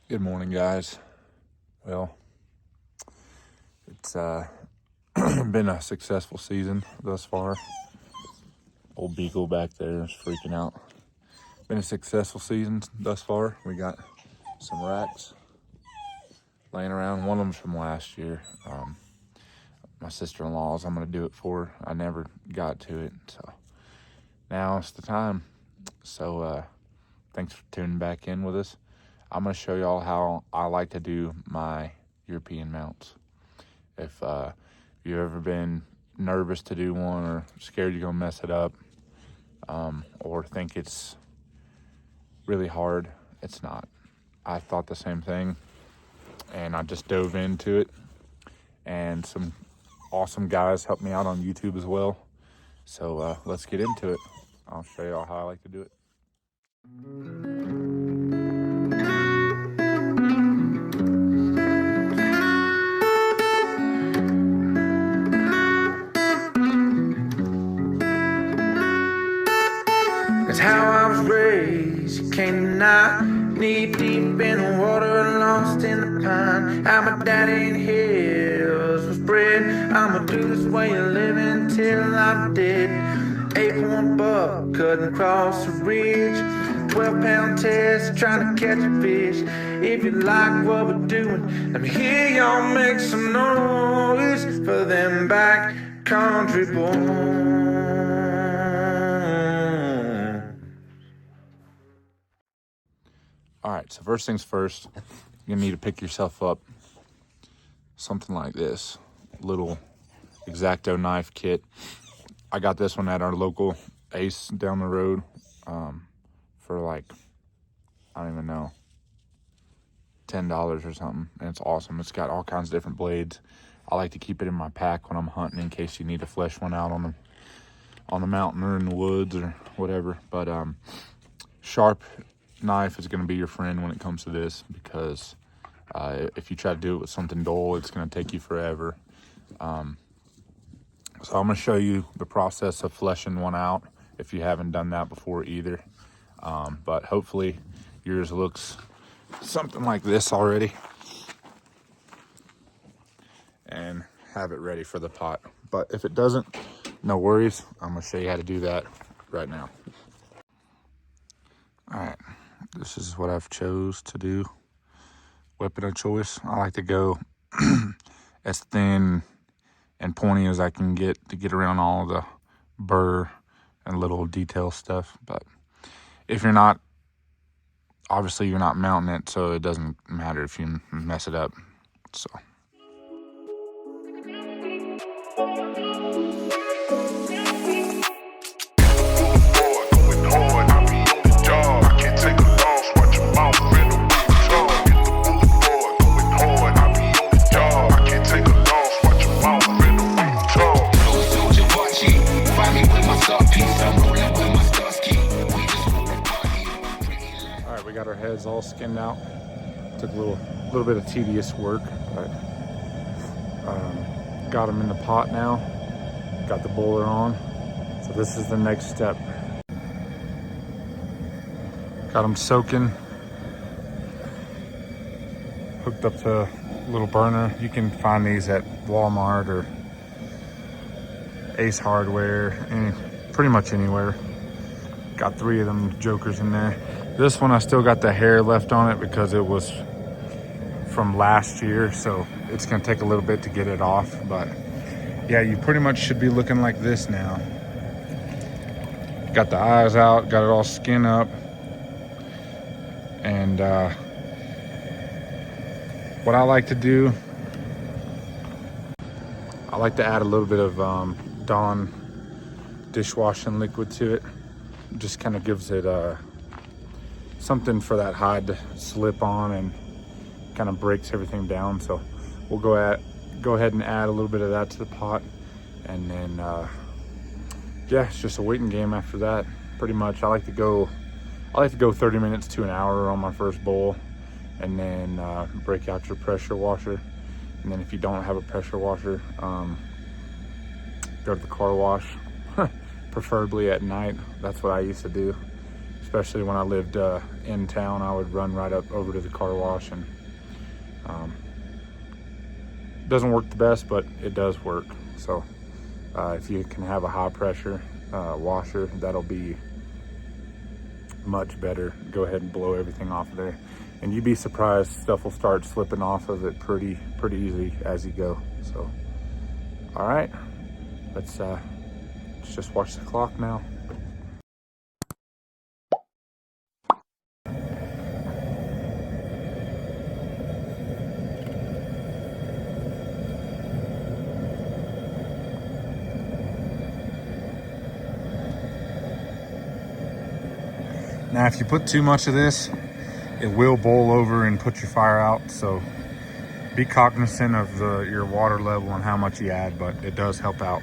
Good morning, guys. Well, it's been a successful season thus far. Old Beagle back there is freaking out. Been a successful season thus far. We got some racks laying around. One of them's from last year. My sister-in-law's, I'm going to do it for her. I never got to it, so now it's the time. So thanks for tuning back in with us. I'm going to show y'all how I like to do my European mounts. If you've ever been nervous to do one or scared you're going to mess it up, or think it's really hard, it's not. I thought the same thing, and I just dove into it, and some awesome guys helped me out on YouTube as well. So let's get into it. I'll show y'all how I like to do it. That's how I was raised, you can't deny. Knee deep in the water, lost in the pine. How my daddy in hills was bred. I'ma do this way of living till I'm dead. 8-1 buck cutting across the ridge. 12-pound test trying to catch a fish. If you like what we're doing, let me hear y'all make some noise for them back country boys. All right, so first things first, you're gonna need to pick yourself up something like this, little X-Acto knife kit. I got this one at our local Ace down the road for like, I don't even know, $10 or something, and it's awesome. It's got all kinds of different blades. I like to keep it in my pack when I'm hunting in case you need to flesh one out on the mountain or in the woods or whatever. But sharp knife is going to be your friend when it comes to this, because if you try to do it with something dull, it's going to take you forever. So I'm going to show you the process of fleshing one out if you haven't done that before either. But hopefully yours looks something like this already and have it ready for the pot. But if it doesn't, no worries. I'm going to show you how to do that right now. All right. This is what I've chose to do. Weapon of choice. I like to go as thin and pointy as I can get to get around all the burr and little detail stuff. But if you're not, obviously you're not mounting it, so it doesn't matter if you mess it up. So. We got our heads all skinned out. Took a little bit of tedious work, but got them in the pot now. Got the boiler on. So this is the next step. Got them soaking. Hooked up to a little burner. You can find these at Walmart or Ace Hardware, pretty much anywhere. Got 3 of them jokers in there. This one I still got the hair left on it because it was from last year, so it's gonna take a little bit to get it off. But yeah, you pretty much should be looking like this now. Got the eyes out, got it all skinned up, and what I like to do, I like to add a little bit of Dawn dishwashing liquid to it. Just kind of gives it something for that hide to slip on and kind of breaks everything down. So we'll go ahead and add a little bit of that to the pot, and then yeah, it's just a waiting game after that. Pretty much I like to go 30 minutes to an hour on my first bowl, and then break out your pressure washer. And then if you don't have a pressure washer, go to the car wash, preferably at night. That's what I used to do. especially when I lived in town. I would run right up over to the car wash, and doesn't work the best, but it does work. So if you can have a high pressure washer, that'll be much better. Go ahead and blow everything off of there, and you'd be surprised, stuff will start slipping off of it pretty easy as you go. So all right, let's just watch the clock now. Now, if you put too much of this, it will boil over and put your fire out. So be cognizant of your water level and how much you add, but it does help out.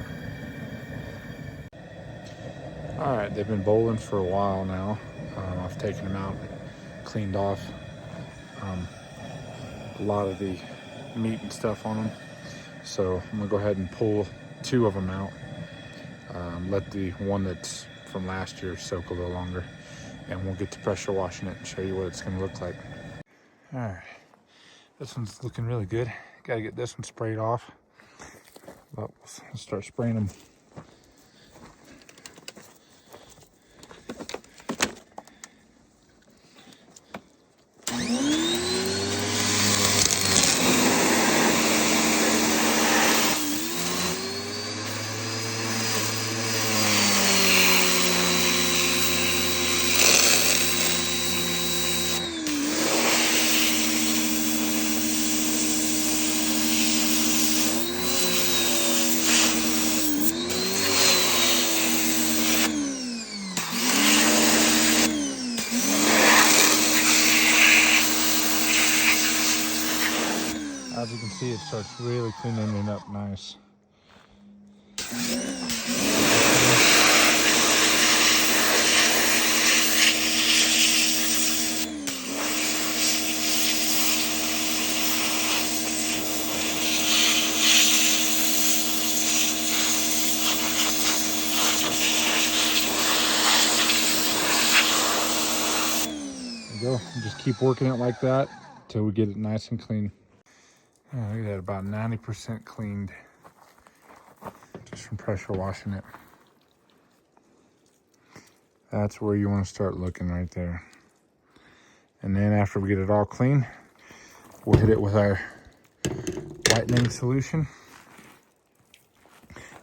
All right, they've been bowling for a while now. I've taken them out, cleaned off a lot of the meat and stuff on them. So I'm gonna go ahead and pull 2 of them out. Let the one that's from last year soak a little longer, and we'll get to pressure washing it and show you what it's gonna look like. All right, this one's looking really good. Gotta get this one sprayed off, but we'll start spraying them. As you can see, it starts really cleaning it up nice. There you go. Just keep working it like that until we get it nice and clean. Yeah, look at that, about 90% cleaned just from pressure washing it. That's where you want to start looking right there. And then after we get it all clean, we'll hit it with our whitening solution.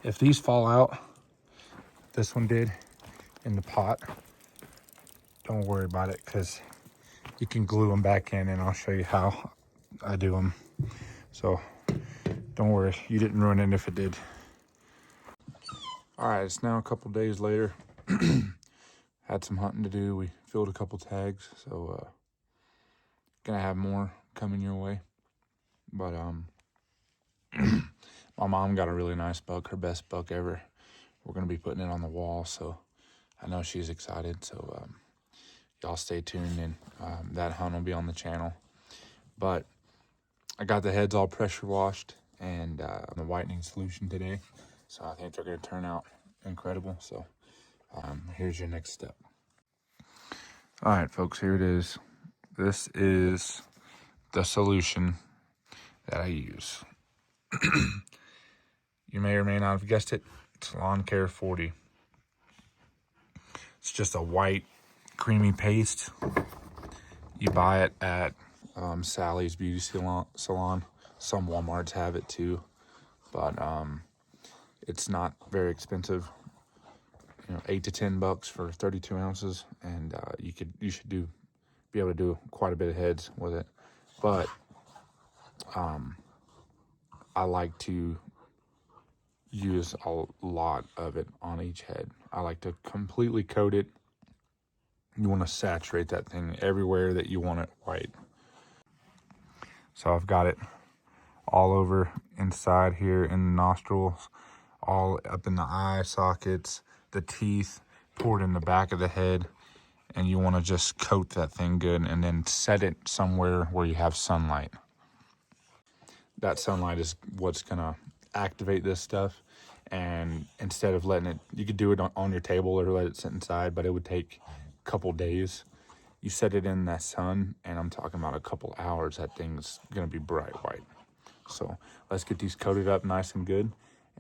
If these fall out, this one did in the pot, don't worry about it, because you can glue them back in, and I'll show you how I do them. So don't worry, you didn't ruin it if it did. All right, it's now a couple days later. Had some hunting to do. We filled a couple tags, so gonna have more coming your way. But my mom got a really nice buck, her best buck ever. We're gonna be putting it on the wall, so I know she's excited. So y'all stay tuned, and that hunt will be on the channel. But I got the heads all pressure washed and the whitening solution today, so I think they're gonna turn out incredible. So here's your next step. All right, folks, here it is. This is the solution that I use. You may or may not have guessed it. It's Lawn Care 40. It's just a white, creamy paste. You buy it at Sally's Beauty Salon. Some Walmarts have it too, but it's not very expensive. You know, $8 to $10 for 32 ounces, and you should be able to do quite a bit of heads with it. But I like to use a lot of it on each head. I like to completely coat it. You want to saturate that thing everywhere that you want it white. So I've got it all over inside here in the nostrils, all up in the eye sockets, the teeth, poured in the back of the head. And you want to just coat that thing good and then set it somewhere where you have sunlight. That sunlight is what's gonna activate this stuff. And instead of letting it, you could do it on your table or let it sit inside, but it would take couple days. You set it in that sun, and I'm talking about a couple hours, that thing's gonna be bright white. So let's get these coated up nice and good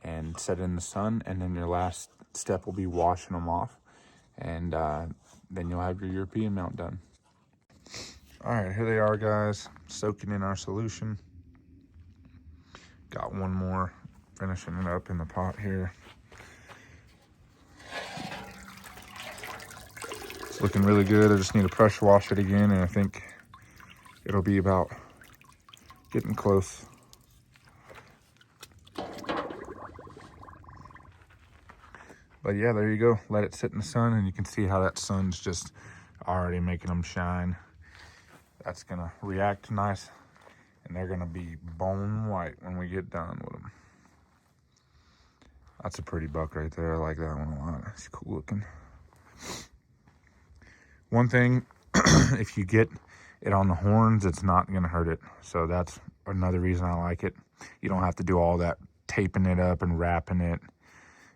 and set it in the sun, and then your last step will be washing them off, and then you'll have your European mount done. All right, here they are, guys, soaking in our solution. Got one more, finishing it up in the pot here. It's looking really good. I just need to pressure wash it again, and I think it'll be about getting close. But yeah, there you go. Let it sit in the sun, and you can see how that sun's just already making them shine. That's gonna react nice, and they're gonna be bone white when we get done with them. That's a pretty buck right there. I like that one a lot. It's cool looking. One thing, if you get it on the horns, it's not gonna hurt it. So that's another reason I like it. You don't have to do all that taping it up and wrapping it.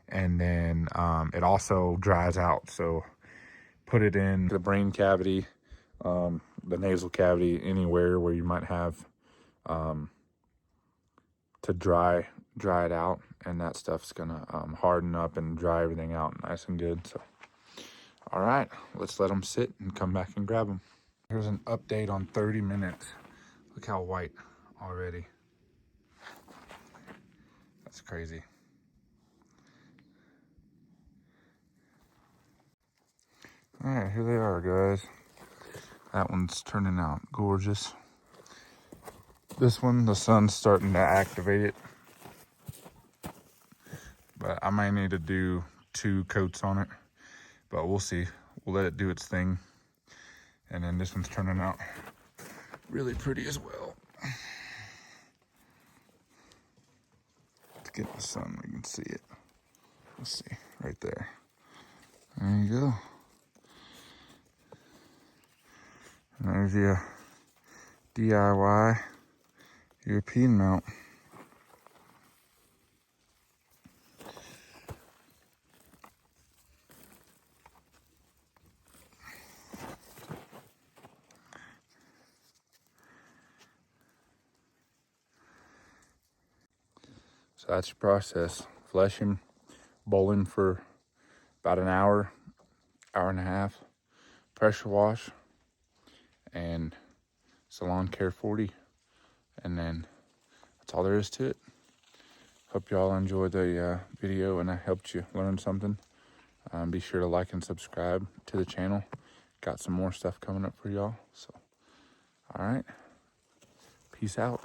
And then it also dries out. So put it in the brain cavity, the nasal cavity, anywhere where you might have to dry it out, and that stuff's gonna harden up and dry everything out nice and good. So all right, let's let them sit and come back and grab them. Here's an update on 30 minutes. Look how white already. That's crazy. All right, here they are, guys. That one's turning out gorgeous. This one, the sun's starting to activate it, but I might need to do 2 coats on it, but we'll see. We'll let it do its thing. And then this one's turning out really pretty as well. Let's get in the sun, we can see it. Let's see, right there. There you go. And there's the DIY European mount. So that's your process. Flesh him, bowl him for about an hour, hour and a half, pressure wash, and Salon Care 40. And then that's all there is to it. Hope you all enjoyed the video and I helped you learn something. Be sure to like and subscribe to the channel. Got some more stuff coming up for y'all. So, all right. Peace out.